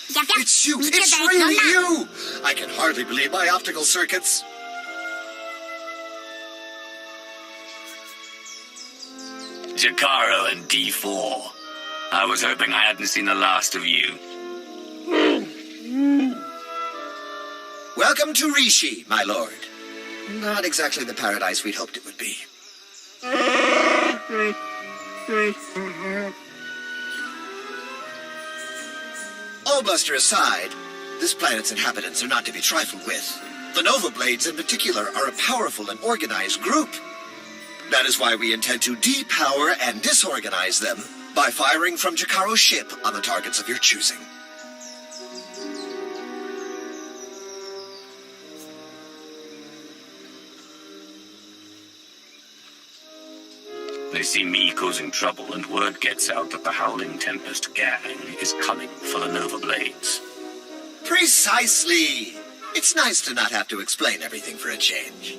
It's you! It's really you! I can hardly believe my optical circuits. Jakaro and D4. I was hoping I hadn't seen the last of you. Welcome to Rishi, my lord. Not exactly the paradise we'd hoped it would be. All bluster aside, this planet's inhabitants are not to be trifled with. The Nova Blades in particular are a powerful and organized group. That is why we intend to depower and disorganize them by firing from Jakaro's ship on the targets of your choosing. They see me causing trouble, and word gets out that the Howling Tempest gang is coming for the Nova Blades. Precisely! It's nice to not have to explain everything for a change.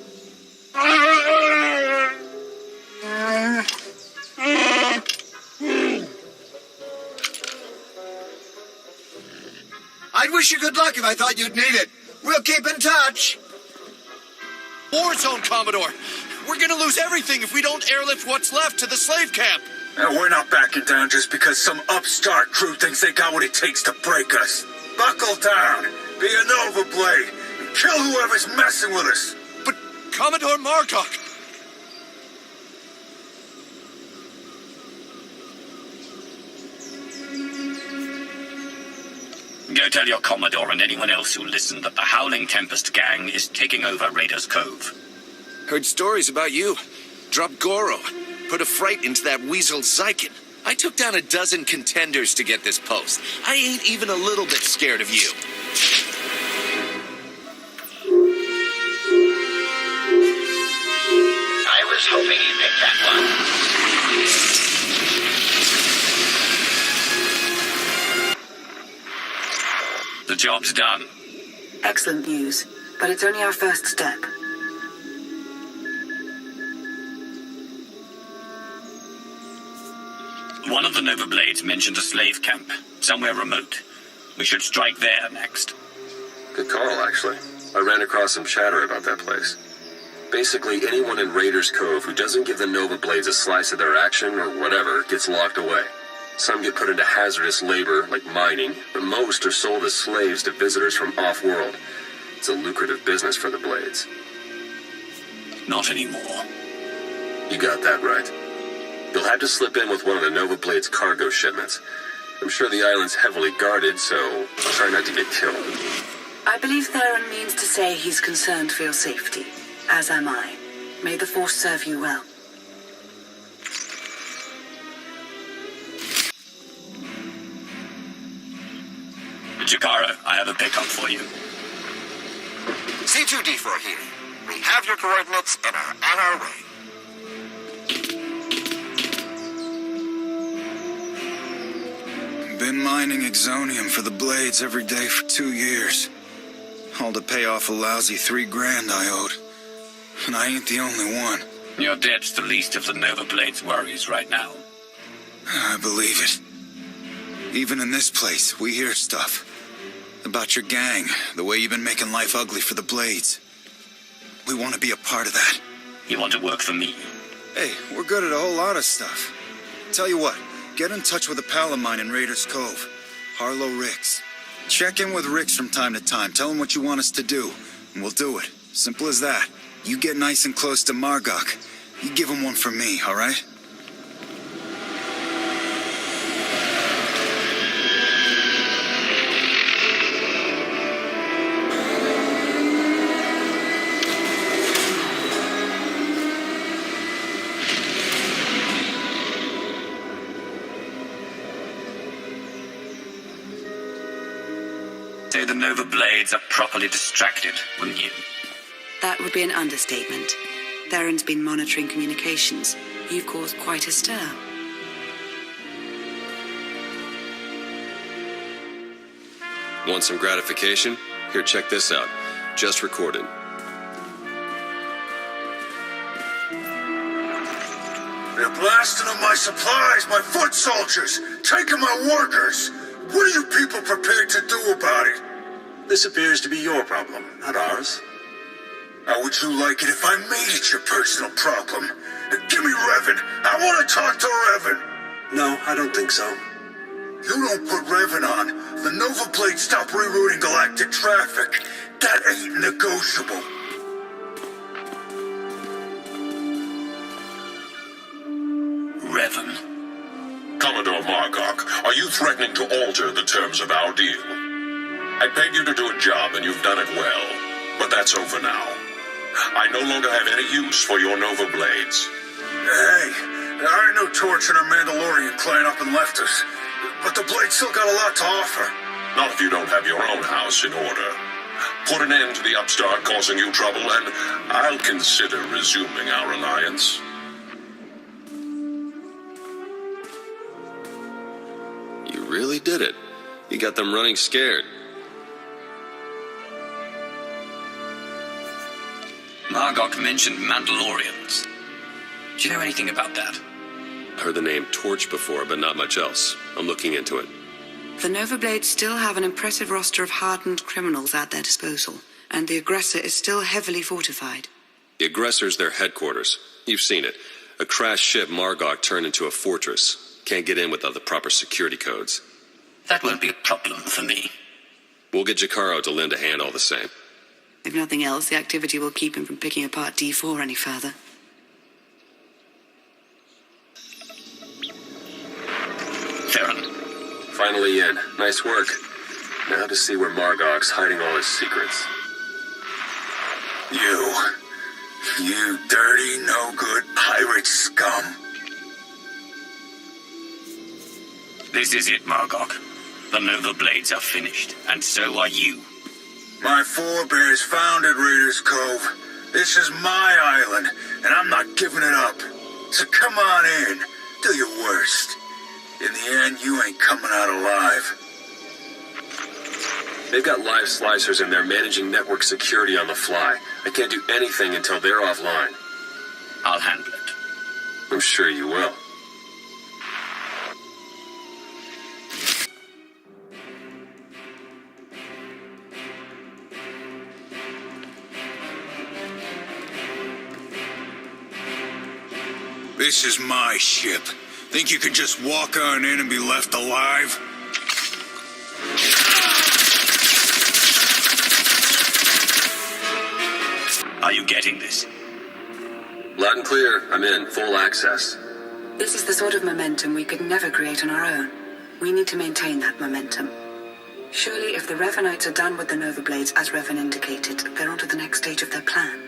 I'd wish you good luck if I thought you'd need it. We'll keep in touch. War zone, Commodore! We're gonna lose everything if we don't airlift what's left to the slave camp! We're not backing down just because some upstart crew thinks they got what it takes to break us. Buckle down, be a Nova Blade, and kill whoever's messing with us. But Commodore Margok! Go tell your Commodore and anyone else who listen that the Howling Tempest gang is taking over Raiders Cove. Heard stories about you. Dropped Goro. Put a fright into that weasel Zykin. I took down a dozen contenders to get this post. I ain't even a little bit scared of you. I was hoping you'd pick that one. The job's done. Excellent news, but it's only our first step. One of the Nova Blades mentioned a slave camp, somewhere remote. We should strike there next. Good call, actually. I ran across some chatter about that place. Basically, anyone in Raiders Cove who doesn't give the Nova Blades a slice of their action or whatever gets locked away. Some get put into hazardous labor, like mining, but most are sold as slaves to visitors from off-world. It's a lucrative business for the Blades. Not anymore. You got that right. You'll have to slip in with one of the Nova Blades' cargo shipments. I'm sure the island's heavily guarded, so try not to get killed. I believe Theron means to say he's concerned for your safety, as am I. May the Force serve you well. Jakaro, I have a pickup for you. C2D4 here. We have your coordinates and are on our way. Been mining exonium for the Blades every day for 2 years. All to pay off a lousy $3,000 I owed. And I ain't the only one. Your debt's the least of the Nova Blades' worries right now. I believe it. Even in this place, we hear stuff. About your gang, the way you've been making life ugly for the Blades. We want to be a part of that. You want to work for me? Hey, we're good at a whole lot of stuff. Tell you what, get in touch with a pal of mine in Raiders Cove, Harlow Ricks. Check in with Ricks from time to time. Tell him what you want us to do, and we'll do it. Simple as that. You get nice and close to Margok. You give him one for me, all right? Say the Nova Blades are properly distracted, wouldn't you? That would be an understatement. Theron's been monitoring communications. You've caused quite a stir. Want some gratification? Here, check this out. Just recorded. They're blasting up my supplies, my foot soldiers, taking my workers. What are you people prepared to do about it? This appears to be your problem, not ours. How would you like it if I made it your personal problem? Give me Revan. I want to talk to Revan. No, I don't think so. You don't put Revan on, the Nova Blade stop rerouting galactic traffic. That ain't negotiable. Revan. Commodore Margok, are you threatening to alter the terms of our deal? I paid you to do a job and you've done it well, but that's over now. I no longer have any use for your Nova Blades. Hey, I know Torch and her Mandalorian clan up and left us, but the Blade still got a lot to offer. Not if you don't have your own house in order. Put an end to the upstart causing you trouble, and I'll consider resuming our alliance. You really did it. You got them running scared. Margok mentioned Mandalorians. Do you know anything about that? Heard the name Torch before, but not much else. I'm looking into it. The Nova Blades still have an impressive roster of hardened criminals at their disposal, and the aggressor is still heavily fortified. The aggressor's their headquarters. You've seen it. A crashed ship Margok turned into a fortress. Can't get in without the proper security codes. That won't be a problem for me. We'll get Jakaro to lend a hand all the same. If nothing else, the activity will keep him from picking apart D4 any further. Theron. Finally in. Nice work. Now to see where Margok's hiding all his secrets. You dirty, no-good pirate scum. This is it, Margok. The Nova Blades are finished, and so are you. My forebears founded Raiders Cove. This is my island, and I'm not giving it up. So come on in. Do your worst. In the end, you ain't coming out alive. They've got live slicers in there managing network security on the fly. I can't do anything until they're offline. I'll handle it. I'm sure you will. This is my ship. Think you could just walk on in and be left alive? Are you getting this? Loud and clear. I'm in. Full access. This is the sort of momentum we could never create on our own. We need to maintain that momentum. Surely if the Revanites are done with the Nova Blades, as Revan indicated, they're on to the next stage of their plan.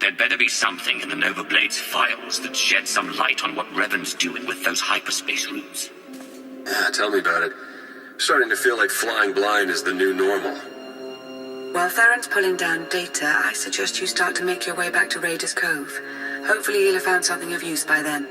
There'd better be something in the Nova Blades files that sheds some light on what Revan's doing with those hyperspace routes. Yeah, tell me about it. Starting to feel like flying blind is the new normal. While Theron's pulling down data, I suggest you start to make your way back to Raiders Cove. Hopefully he'll have found something of use by then.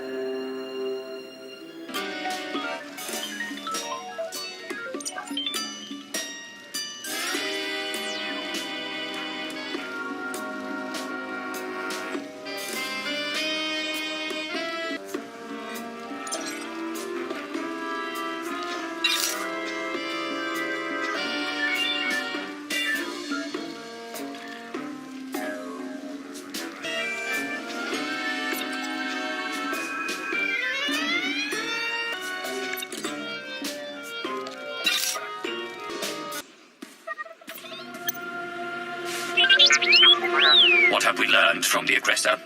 What have we learned from the aggressor?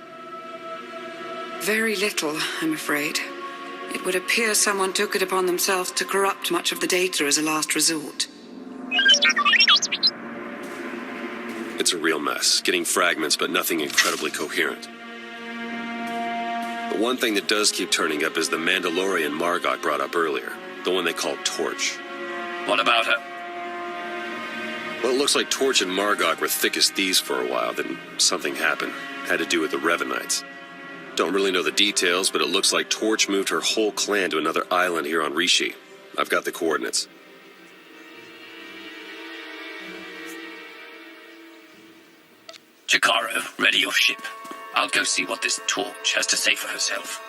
Very little, I'm afraid. It would appear someone took it upon themselves to corrupt much of the data as a last resort. It's a real mess. Getting fragments, but nothing incredibly coherent. The one thing that does keep turning up is the Mandalorian Margok brought up earlier. The one they called Torch. What about her? Well, it looks like Torch and Margok were thick as thieves for a while, then something happened. Had to do with the Revanites. Don't really know the details, but it looks like Torch moved her whole clan to another island here on Rishi. I've got the coordinates. Jakaro, ready your ship. I'll go see what this torch has to say for herself.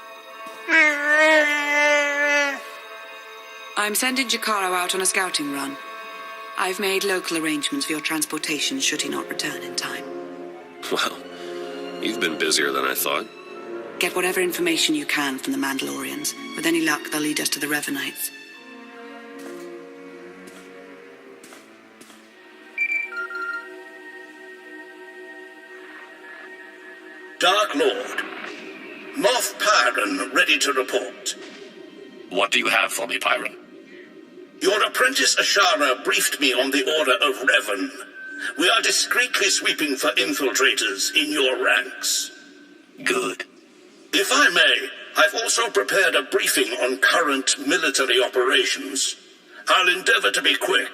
I'm sending Jakaro out on a scouting run. I've made local arrangements for your transportation should he not return in time. Well, you've been busier than I thought. Get whatever information you can from the Mandalorians. With any luck, they'll lead us to the Revanites. Dark Lord. Moff Pyron ready to report. What do you have for me, Pyron? Your apprentice Ashara briefed me on the order of Revan. We are discreetly sweeping for infiltrators in your ranks. Good. If I may, I've also prepared a briefing on current military operations. I'll endeavor to be quick.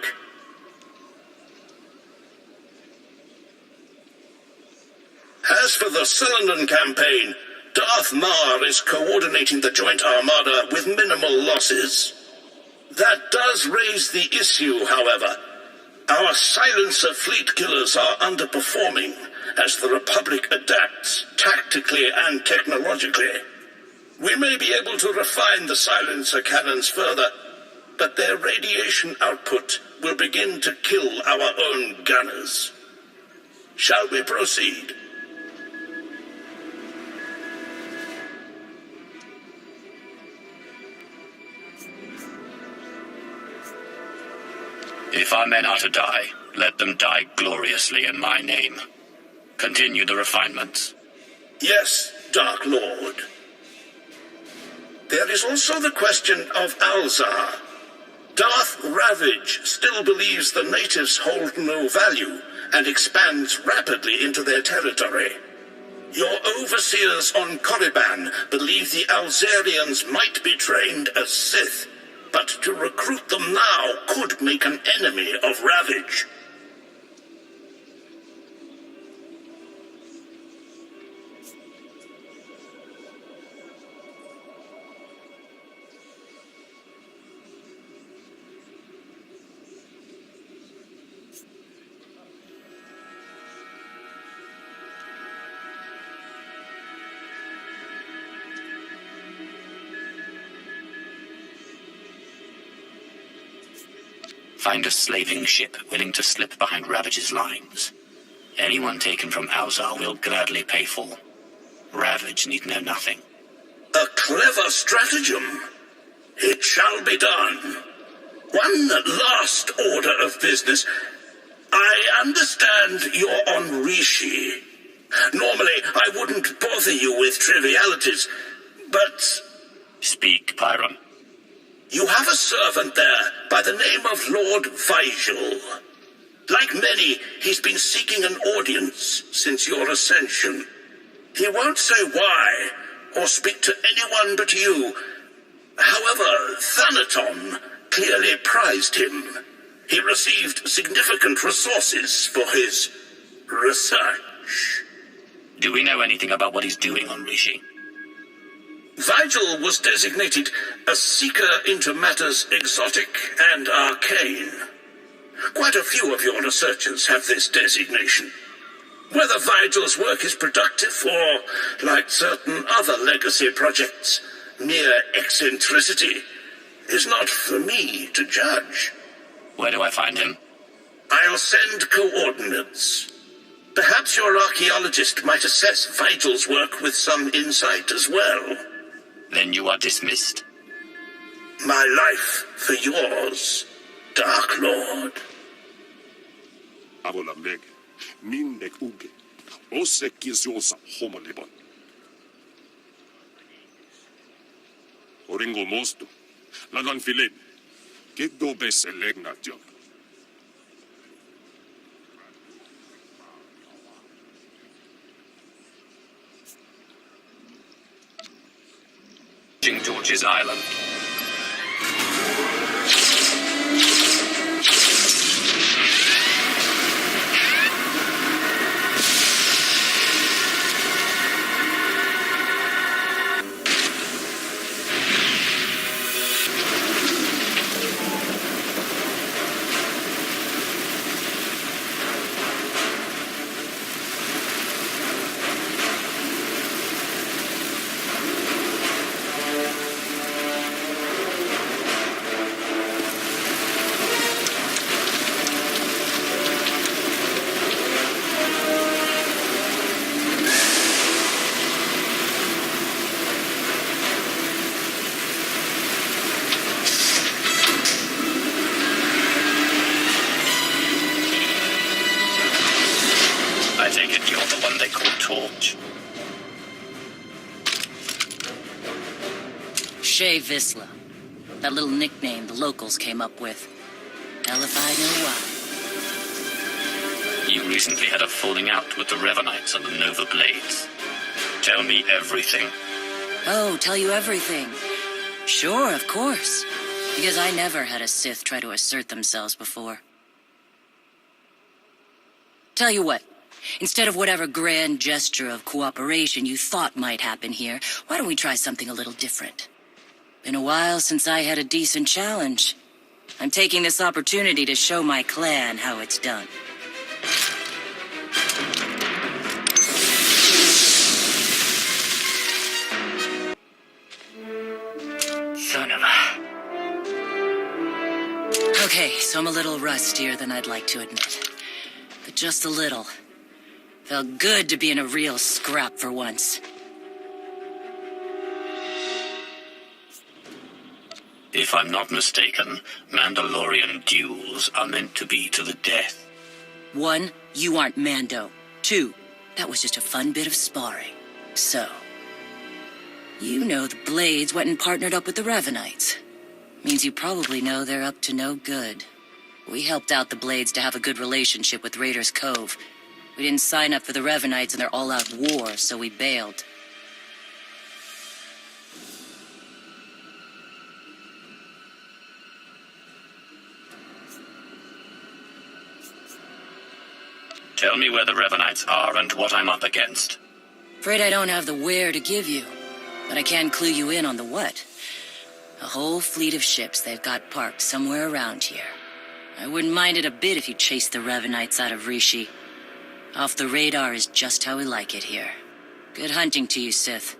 As for the Cylinder campaign, Darth Mar is coordinating the Joint Armada with minimal losses. That does raise the issue, however. Our silencer fleet killers are underperforming as the Republic adapts tactically and technologically. We may be able to refine the silencer cannons further, but their radiation output will begin to kill our own gunners. Shall we proceed? If our men are to die, let them die gloriously in my name. Continue the refinements. Yes, Dark Lord. There is also the question of Alzar. Darth Ravage still believes the natives hold no value and expands rapidly into their territory. Your overseers on Korriban believe the Alzarians might be trained as Sith, but to recruit them now could make an enemy of Ravage. Find a slaving ship willing to slip behind Ravage's lines. Anyone taken from Alzar will gladly pay for. Ravage need know nothing. A clever stratagem. It shall be done. One last order of business. I understand you're on Rishi. Normally, I wouldn't bother you with trivialities, but... Speak, Pyron. You have a servant there by the name of Lord Vigil. Like many, he's been seeking an audience since your ascension. He won't say why, or speak to anyone but you. However, Thanaton clearly prized him. He received significant resources for his research. Do we know anything about what he's doing on Rishi? Vigil was designated a seeker into matters exotic and arcane. Quite a few of your researchers have this designation. Whether Vigil's work is productive or, like certain other legacy projects, mere eccentricity, is not for me to judge. Where do I find him? I'll send coordinates. Perhaps your archaeologist might assess Vigil's work with some insight as well. Then you are dismissed. My life for yours, Dark Lord. Avolameg, mindek uge, osekiziosa homolibon. Oringo mosto, lagan filet, get do bes elegnatio. George's Island. much. Shay Visla. That little nickname the locals came up with. Hell if I know why. You recently had a falling out with the Revanites and the Nova Blades. Tell me everything. Oh, tell you everything. Sure, of course. Because I never had a Sith try to assert themselves before. Tell you what, instead of whatever grand gesture of cooperation you thought might happen here, why don't we try something a little different? Been a while since I had a decent challenge. I'm taking this opportunity to show my clan how it's done. Son of a... Okay, so I'm a little rustier than I'd like to admit. But just a little. Felt good to be in a real scrap for once. If I'm not mistaken, Mandalorian duels are meant to be to the death. 1, you aren't Mando. 2, that was just a fun bit of sparring. So, you know the Blades went and partnered up with the Revanites. Means you probably know they're up to no good. We helped out the Blades to have a good relationship with Raiders Cove. We didn't sign up for the Revanites and their all-out war, so we bailed. Tell me where the Revanites are and what I'm up against. Afraid I don't have the where to give you, but I can clue you in on the what. A whole fleet of ships they've got parked somewhere around here. I wouldn't mind it a bit if you chased the Revanites out of Rishi. Off the radar is just how we like it here. Good hunting to you, Sith.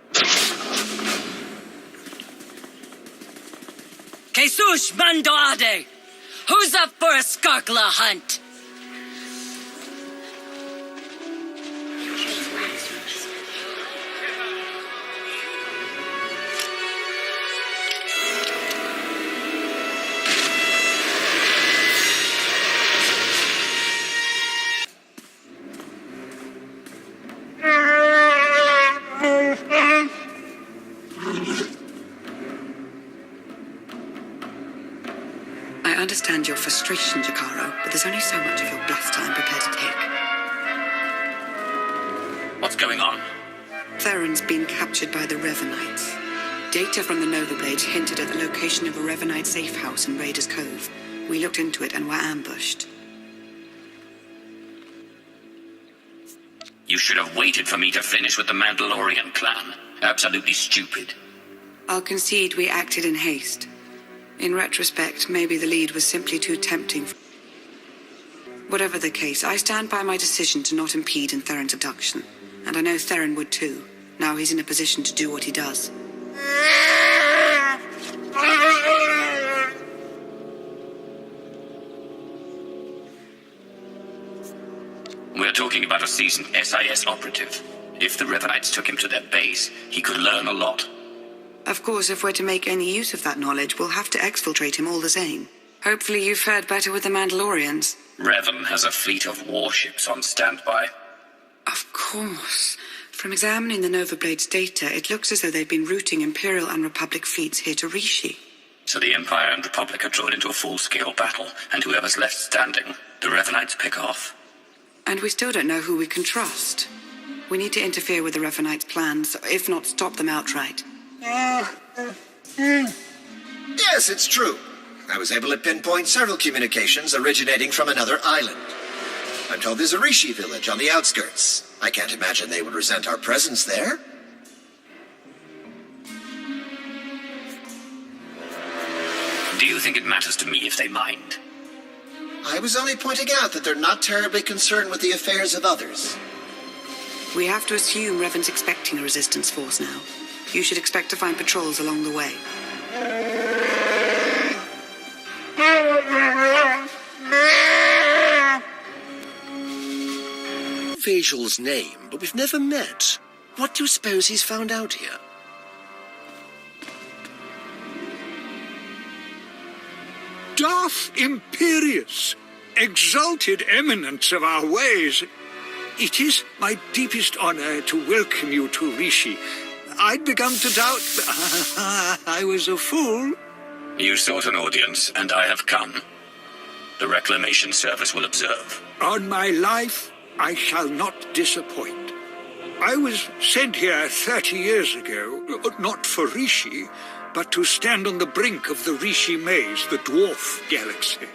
Jesus Mandoade! Who's up for a Skarkla hunt? I understand your frustration, Jakaro, but there's only so much of your blast time prepared to take. What's going on? Theron's been captured by the Revanites. Data from the Nova Blades hinted at the location of a Revanite safe house in Raiders Cove. We looked into it and were ambushed. You should have waited for me to finish with the Mandalorian clan. Absolutely stupid. I'll concede we acted in haste. In retrospect, maybe the lead was simply too tempting. Whatever the case, I stand by my decision to not impede in Theron's abduction. And I know Theron would too. Now he's in a position to do what he does. We're talking about a seasoned SIS operative. If the Revanites took him to their base, he could learn a lot. Of course, if we're to make any use of that knowledge, we'll have to exfiltrate him all the same. Hopefully you've fared better with the Mandalorians. Revan has a fleet of warships on standby. Of course. From examining the Nova Blades data, it looks as though they've been routing Imperial and Republic fleets here to Rishi. So the Empire and Republic are drawn into a full-scale battle, and whoever's left standing, the Revanites pick off. And we still don't know who we can trust. We need to interfere with the Revanites' plans, if not stop them outright. Yes, it's true. I was able to pinpoint several communications originating from another island. I'm told there's a Rishi village on the outskirts. I can't imagine they would resent our presence there. Do you think it matters to me if they mind? I was only pointing out that they're not terribly concerned with the affairs of others. We have to assume Revan's expecting a resistance force now. You should expect to find patrols along the way. Facial's name, but we've never met. What do you suppose he's found out here? Darth Imperius, exalted eminence of our ways. It is my deepest honor to welcome you to Rishi. I'd begun to doubt... I was a fool. You sought an audience, and I have come. The Reclamation Service will observe. On my life, I shall not disappoint. I was sent here 30 years ago, not for Rishi, but to stand on the brink of the Rishi Maze, the dwarf galaxy.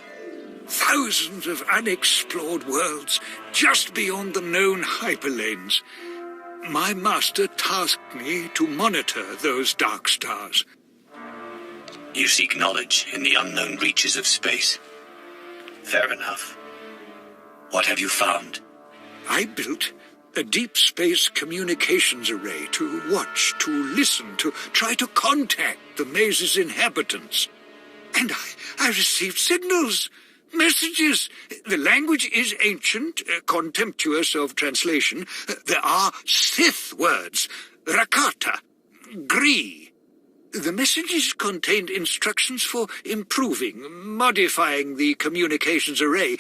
Thousands of unexplored worlds just beyond the known hyperlanes. My master tasked me to monitor those dark stars. You seek knowledge in the unknown reaches of space. Fair enough. What have you found? I built a deep space communications array to watch, to listen, to try to contact the maze's inhabitants. And I received signals, messages. The language is ancient, contemptuous of translation. There are Sith words, Rakata, Gree. The messages contained instructions for improving, modifying the communications array.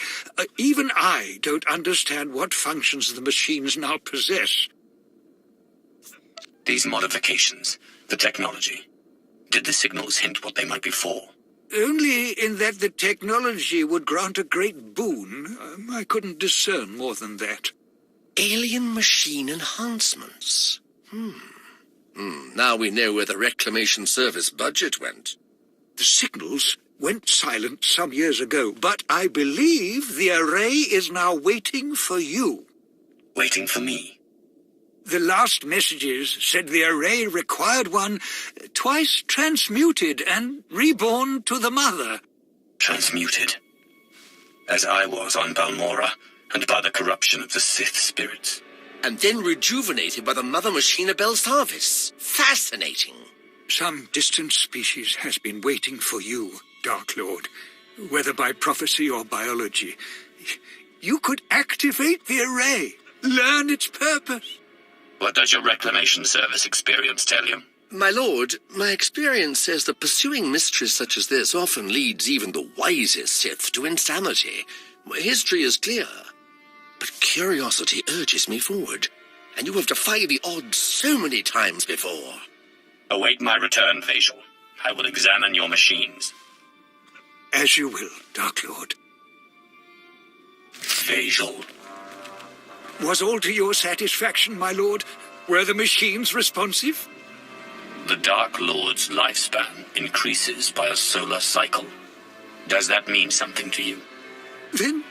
Even I don't understand what functions the machines now possess. These modifications, the technology, did the signals hint what they might be for? Only in that the technology would grant a great boon. I couldn't discern more than that. Alien machine enhancements. Now we know where the Reclamation Service budget went. The signals went silent some years ago, but I believe the array is now waiting for you. Waiting for me? The last messages said the array required one twice transmuted and reborn to the mother. Transmuted? As I was on Balmora, and by the corruption of the Sith spirits. And then rejuvenated by the mother machine of Belsavis. Fascinating. Some distant species has been waiting for you, Dark Lord, whether by prophecy or biology. You could activate the array, learn its purpose. What does your Reclamation Service experience tell you? My lord, my experience says that pursuing mysteries such as this often leads even the wisest Sith to insanity. History is clear. But curiosity urges me forward, and you have defied the odds so many times before. Await my return, Vajal. I will examine your machines. As you will, Dark Lord. Vajal. Was all to your satisfaction, my lord? Were the machines responsive? The Dark Lord's lifespan increases by a solar cycle. Does that mean something to you? Then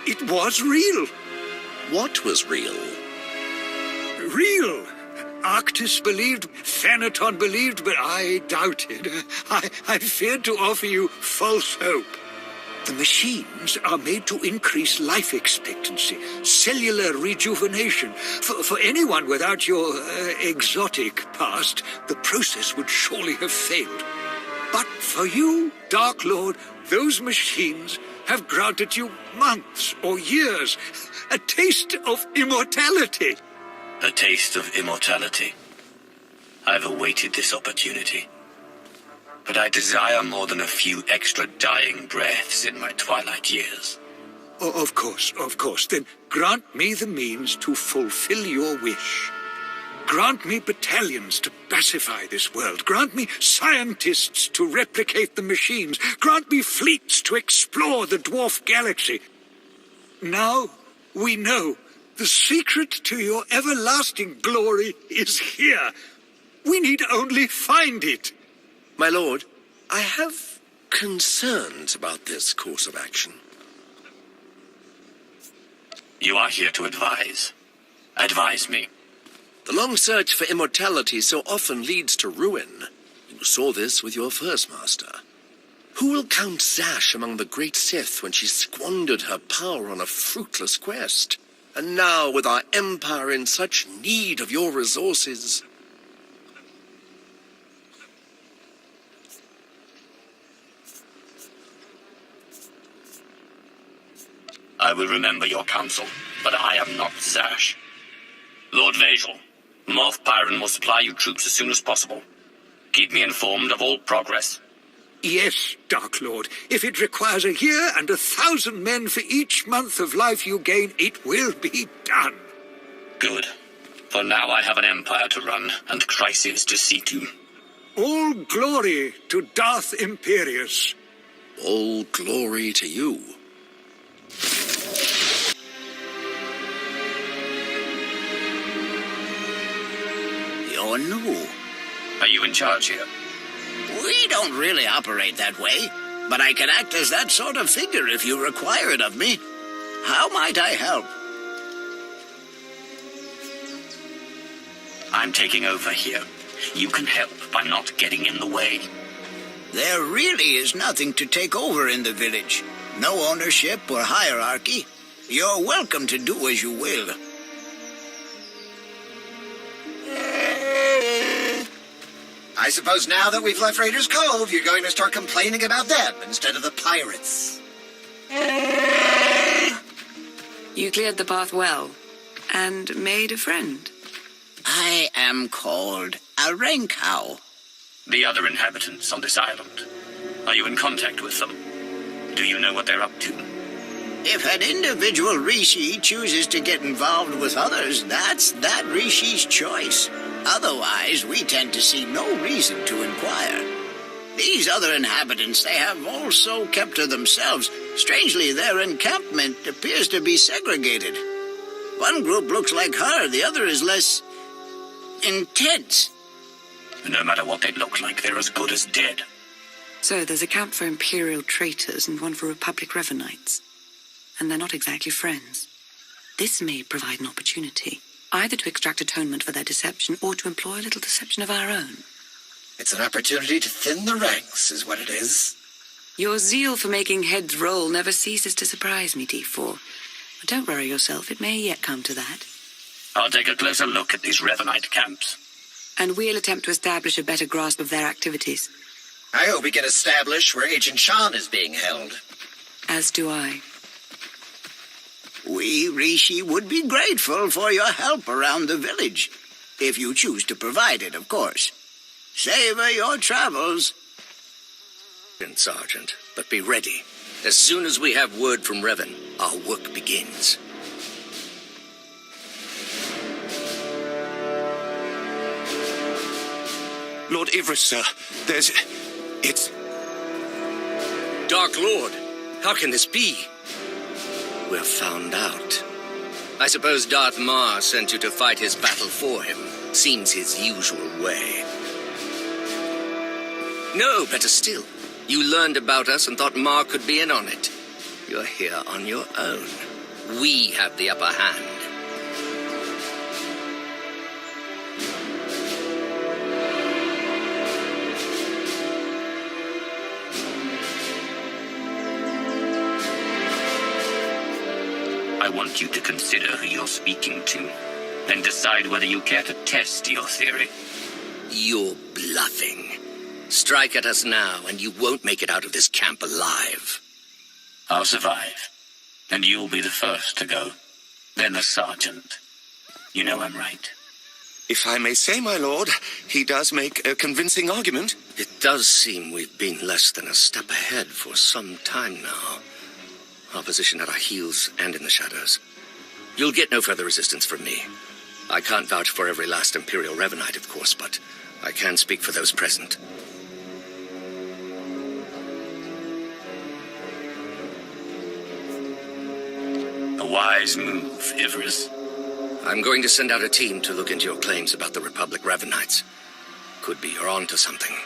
it was real. What was real? Real. Arctis believed, Thanaton believed, but I doubted. I feared to offer you false hope. The machines are made to increase life expectancy, cellular rejuvenation. For anyone without your exotic past, the process would surely have failed. But for you, Dark Lord, those machines have granted you months or years, a taste of immortality. A taste of immortality. I've awaited this opportunity. But I desire more than a few extra dying breaths in my twilight years. Oh, of course. Then grant me the means to fulfill your wish. Grant me battalions to pacify this world. Grant me scientists to replicate the machines. Grant me fleets to explore the dwarf galaxy. Now we know the secret to your everlasting glory is here. We need only find it. My lord, I have concerns about this course of action. You are here to advise. Advise me. The long search for immortality so often leads to ruin. You saw this with your first master. Who will count Zash among the great Sith when she squandered her power on a fruitless quest? And now, with our empire in such need of your resources... I will remember your counsel, but I am not Zash. Lord Vajal, Moff Pyron will supply you troops as soon as possible. Keep me informed of all progress. Yes, Dark Lord. If it requires a year and 1,000 men for each month of life you gain, it will be done. Good. For now I have an empire to run, and crises to see to. All glory to Darth Imperius. All glory to you. You're new. Are you in charge here? We don't really operate that way, but I can act as that sort of figure if you require it of me. How might I help? I'm taking over here. You can help by not getting in the way. There really is nothing to take over in the village. No ownership or hierarchy. You're welcome to do as you will. I suppose now that we've left Raiders Cove, you're going to start complaining about them instead of the pirates. You cleared the path well, and made a friend. I am called a Renkow. The other inhabitants on this island. Are you in contact with them? Do you know what they're up to? If an individual Rishi chooses to get involved with others, that's that Rishi's choice. Otherwise, we tend to see no reason to inquire. These other inhabitants, they have also kept to themselves. Strangely, their encampment appears to be segregated. One group looks like her, the other is less intense. No matter what they look like, they're as good as dead. So there's a camp for Imperial traitors and one for Republic Revanites. And they're not exactly friends. This may provide an opportunity, either to extract atonement for their deception or to employ a little deception of our own. It's an opportunity to thin the ranks, is what it is. Your zeal for making heads roll never ceases to surprise me, D4. But don't worry yourself, it may yet come to that. I'll take a closer look at these Revanite camps. And we'll attempt to establish a better grasp of their activities. I hope we can establish where Agent Shan is being held. As do I. We, Rishi, would be grateful for your help around the village. If you choose to provide it, of course. Savor your travels. Sergeant, but be ready. As soon as we have word from Revan, our work begins. Lord Ivris, sir, it's... Dark Lord, how can this be? We're found out. I suppose Darth Mar sent you to fight his battle for him. Seems his usual way. No, better still. You learned about us and thought Mar could be in on it. You're here on your own. We have the upper hand. I want you to consider who you're speaking to, then decide whether you care to test your theory. You're bluffing. Strike at us now, and you won't make it out of this camp alive. I'll survive, and you'll be the first to go. Then the sergeant. You know I'm right. If I may say, my lord, he does make a convincing argument. It does seem we've been less than a step ahead for some time now. Our position at our heels and in the shadows. You'll get no further resistance from me. I can't vouch for every last Imperial Revanite, of course, but I can speak for those present. A wise move, Ivris. I'm going to send out a team to look into your claims about the Republic Revanites. Could be you're onto something.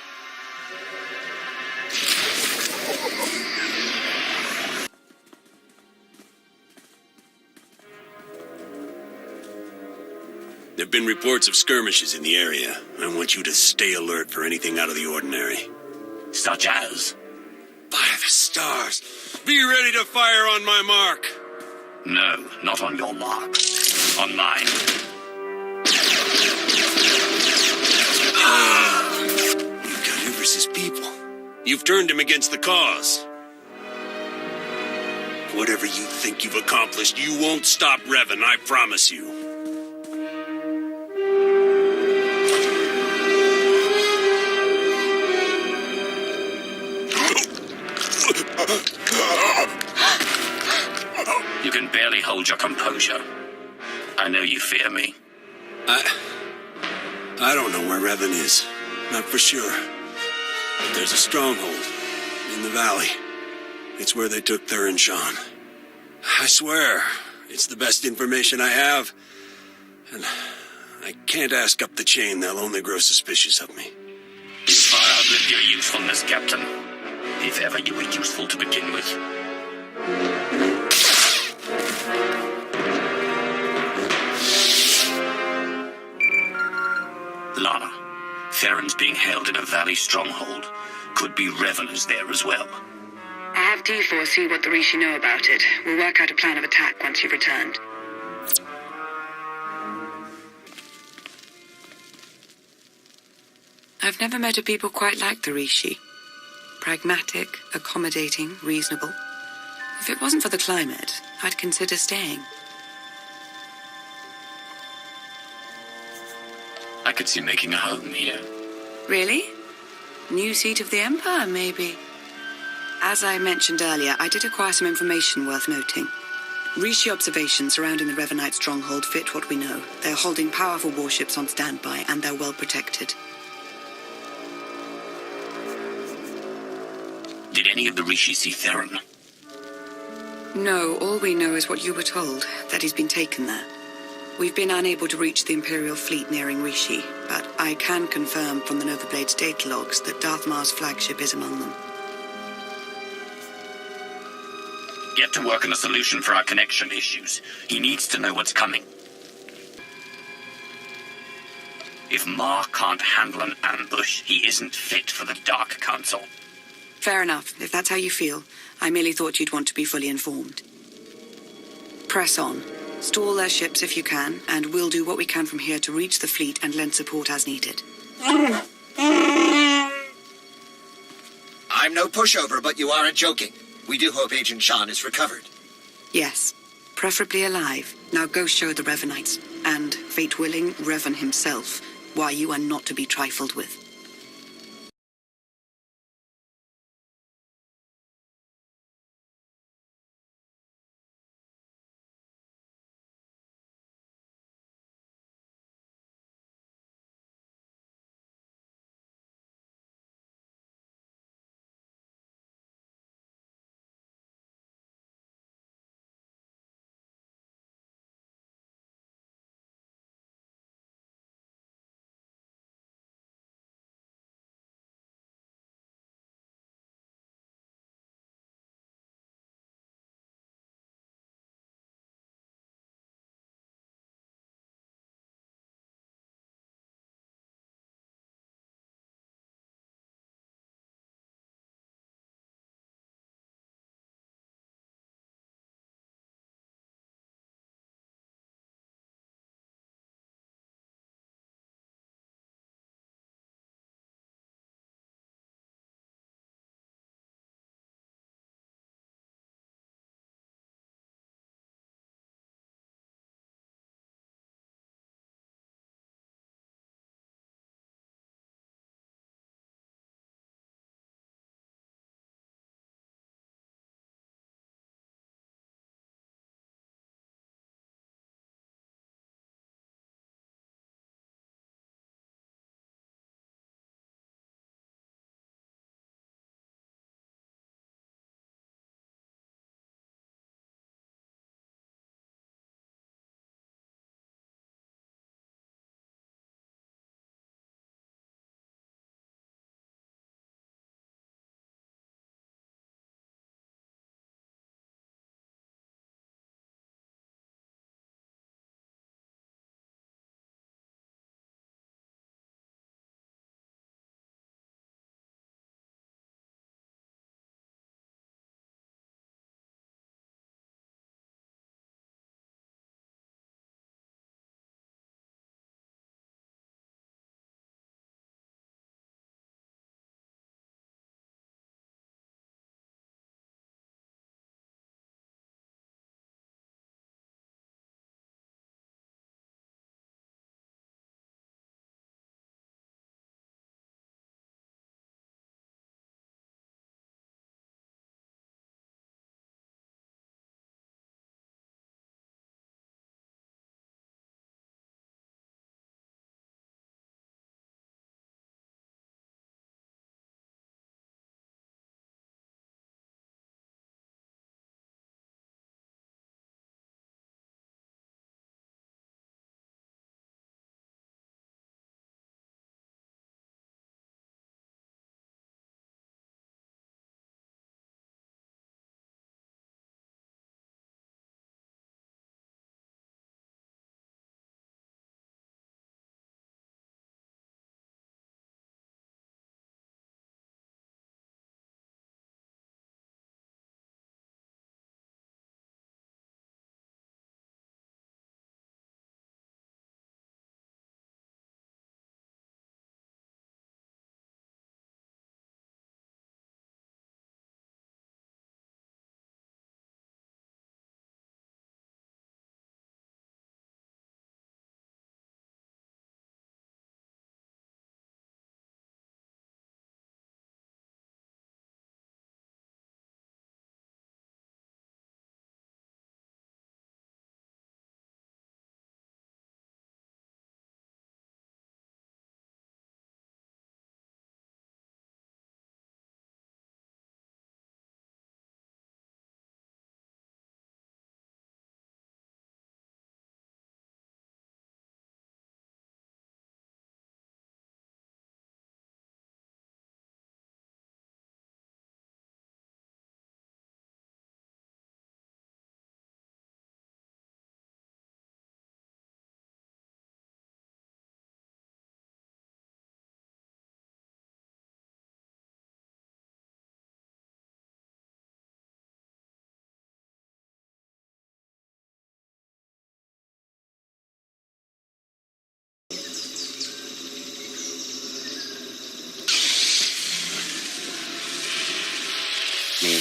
There have been reports of skirmishes in the area. I want you to stay alert for anything out of the ordinary. Such as? By the stars! Be ready to fire on my mark! No, not on your mark. On mine. You've got Ivris's people. You've turned him against the cause. Whatever you think you've accomplished, you won't stop Revan, I promise you. hold your composure. I know you fear me. I don't know where Revan is. Not for sure. But there's a stronghold in the valley. It's where they took Theron Shan. I swear, it's the best information I have. And I can't ask up the chain. They'll only grow suspicious of me. You've far outlived your usefulness, Captain. If ever you were useful to begin with. Lana, Theron's being held in a valley stronghold. Could be revelers there as well. I have D4 see what the Rishi know about it. We'll work out a plan of attack once you've returned. I've never met a people quite like the Rishi. Pragmatic, accommodating, reasonable. If it wasn't for the climate, I'd consider staying. I could see making a home here. Really? New seat of the Empire, maybe? As I mentioned earlier, I did acquire some information worth noting. Rishi observations surrounding the Revanite stronghold fit what we know. They're holding powerful warships on standby, and they're well protected. Did any of the Rishi see Theron? No, all we know is what you were told, that he's been taken there. We've been unable to reach the Imperial fleet nearing Rishi, but I can confirm from the Nova Blade's data logs that Darth Mar's flagship is among them. Get to work on a solution for our connection issues. He needs to know what's coming. If Mar can't handle an ambush, he isn't fit for the Dark Council. Fair enough, if that's how you feel. I merely thought you'd want to be fully informed. Press on. Stall their ships if you can, and we'll do what we can from here to reach the fleet and lend support as needed. I'm no pushover, but you aren't joking. We do hope Agent Shan is recovered. Yes, preferably alive. Now go show the Revanites, and, fate willing, Revan himself, why you are not to be trifled with.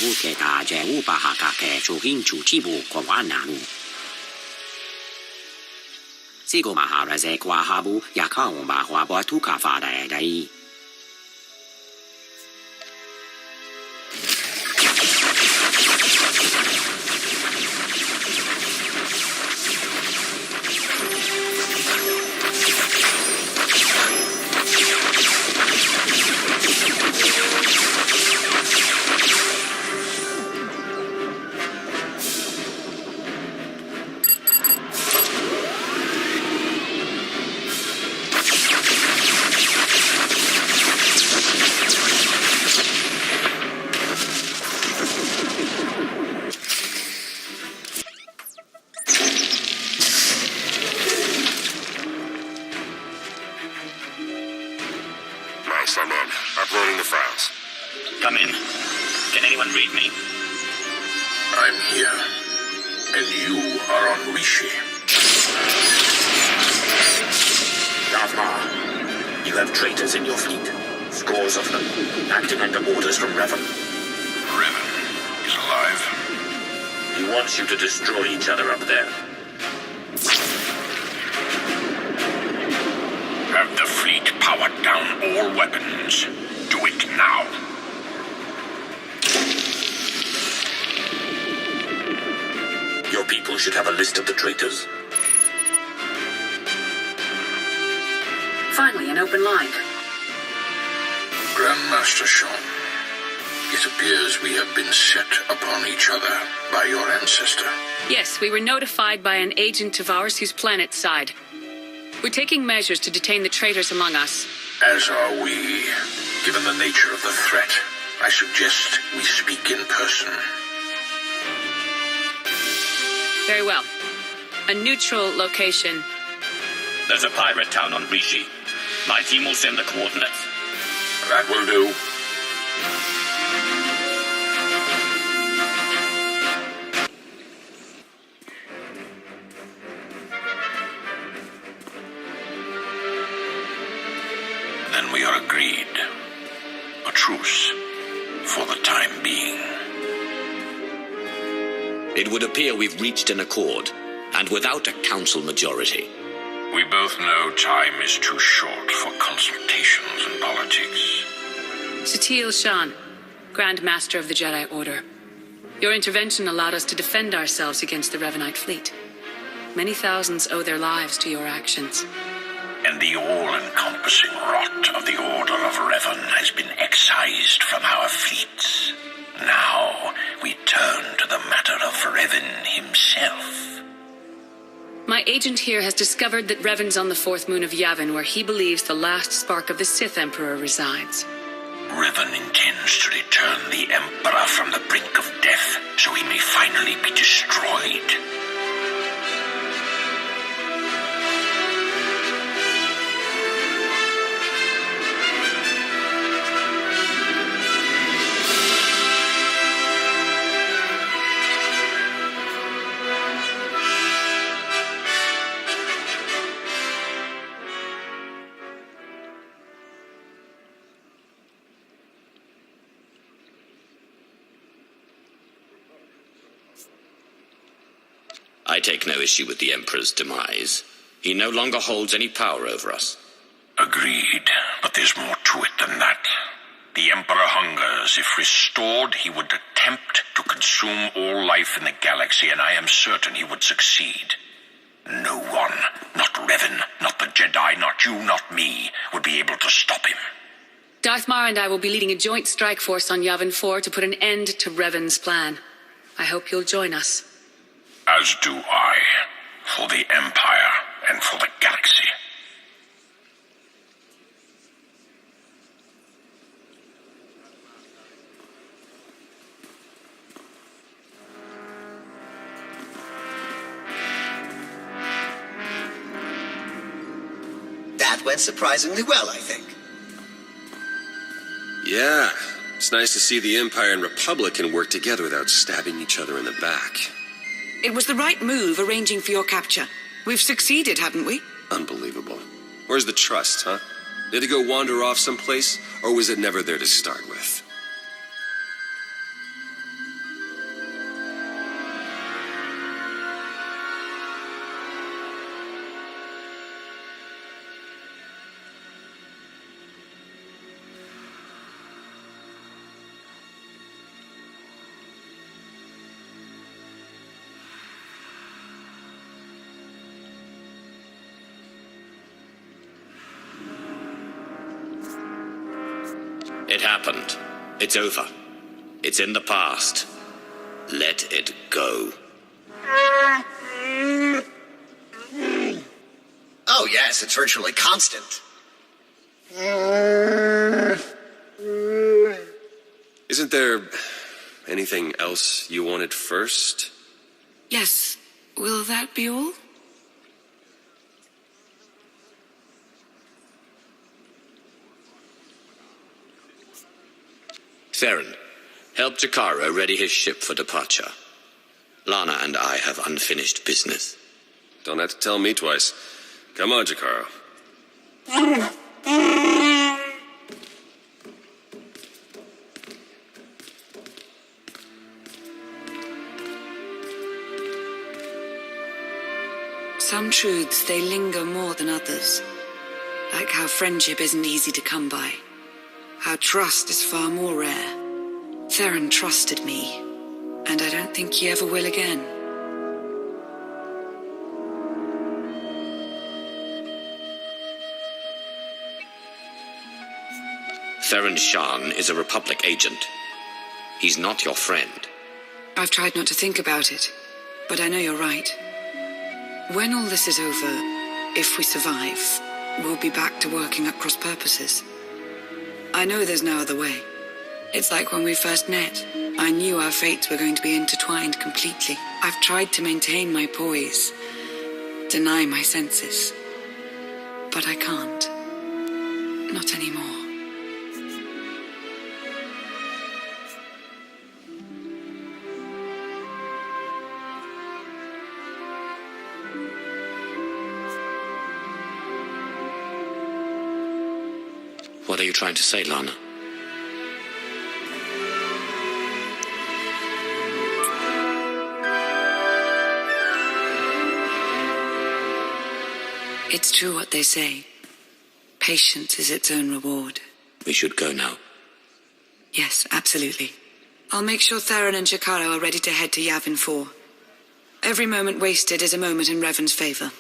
jewu ke ka jewu pa ha ka ke chu hin chu chi bu kwa wa na nu. Sigo maharaze kwa habu ya ka wa ba hwa bo tu ka fa da dai. Uploading the files. Come in. Can anyone read me? I'm here. And you are on Rishi. Darth Maul, you have traitors in your fleet. Scores of them, acting under orders from Revan. Revan is alive. He wants you to destroy each other up there. Have the fleet powered down all weapons. Do it now. Your people should have a list of the traitors. Finally, an open line. Grandmaster Sean, it appears we have been set upon each other by your ancestor. Yes, we were notified by an agent of ours whose planet side. We're taking measures to detain the traitors among us. As are we. Given the nature of the threat, I suggest we speak in person. Very well. A neutral location. There's a pirate town on Rishi. My team will send the coordinates. That will do. Then we are agreed. A truce. For the time being. It would appear we've reached an accord, and without a council majority. We both know time is too short for consultations and politics. Satil Shan, Grand Master of the Jedi Order. Your intervention allowed us to defend ourselves against the Revanite fleet. Many thousands owe their lives to your actions. And the all-encompassing rot of the Order of Revan has been excised from our fleets. Now, we turn to the matter of Revan himself. My agent here has discovered that Revan's on the fourth moon of Yavin, where he believes the last spark of the Sith Emperor resides. Revan intends to return the Emperor from the brink of death, so he may finally be destroyed. I take no issue with the Emperor's demise. He no longer holds any power over us. Agreed, but there's more to it than that. The Emperor hungers. If restored, he would attempt to consume all life in the galaxy, and I am certain he would succeed. No one, not Revan, not the Jedi, not you, not me, would be able to stop him. Darth Maul and I will be leading a joint strike force on Yavin 4 to put an end to Revan's plan. I hope you'll join us. As do I, for the Empire and for the galaxy. That went surprisingly well, I think. Yeah, it's nice to see the Empire and Republic can work together without stabbing each other in the back. It was the right move arranging for your capture. We've succeeded, haven't we? Unbelievable. Where's the trust, huh? Did it go wander off someplace, or was it never there to start with? It happened. It's over. It's in the past. Let it go. Oh, yes, it's virtually constant. Isn't there anything else you wanted first? Yes. Will that be all? Theron, help Jakaro ready his ship for departure. Lana and I have unfinished business. Don't have to tell me twice. Come on, Jakaro. Some truths, they linger more than others. Like how friendship isn't easy to come by. How trust is far more rare. Theron trusted me, and I don't think he ever will again. Theron Shan is a Republic agent. He's not your friend. I've tried not to think about it, but I know you're right. When all this is over, if we survive, we'll be back to working at cross purposes. I know there's no other way. It's like when we first met. I knew our fates were going to be intertwined completely. I've tried to maintain my poise, deny my senses. But I can't. Not anymore. What are you trying to say, Lana? It's true what they say. Patience is its own reward. We should go now. Yes, absolutely. I'll make sure Theron and Jakaro are ready to head to Yavin 4. Every moment wasted is a moment in Revan's favor.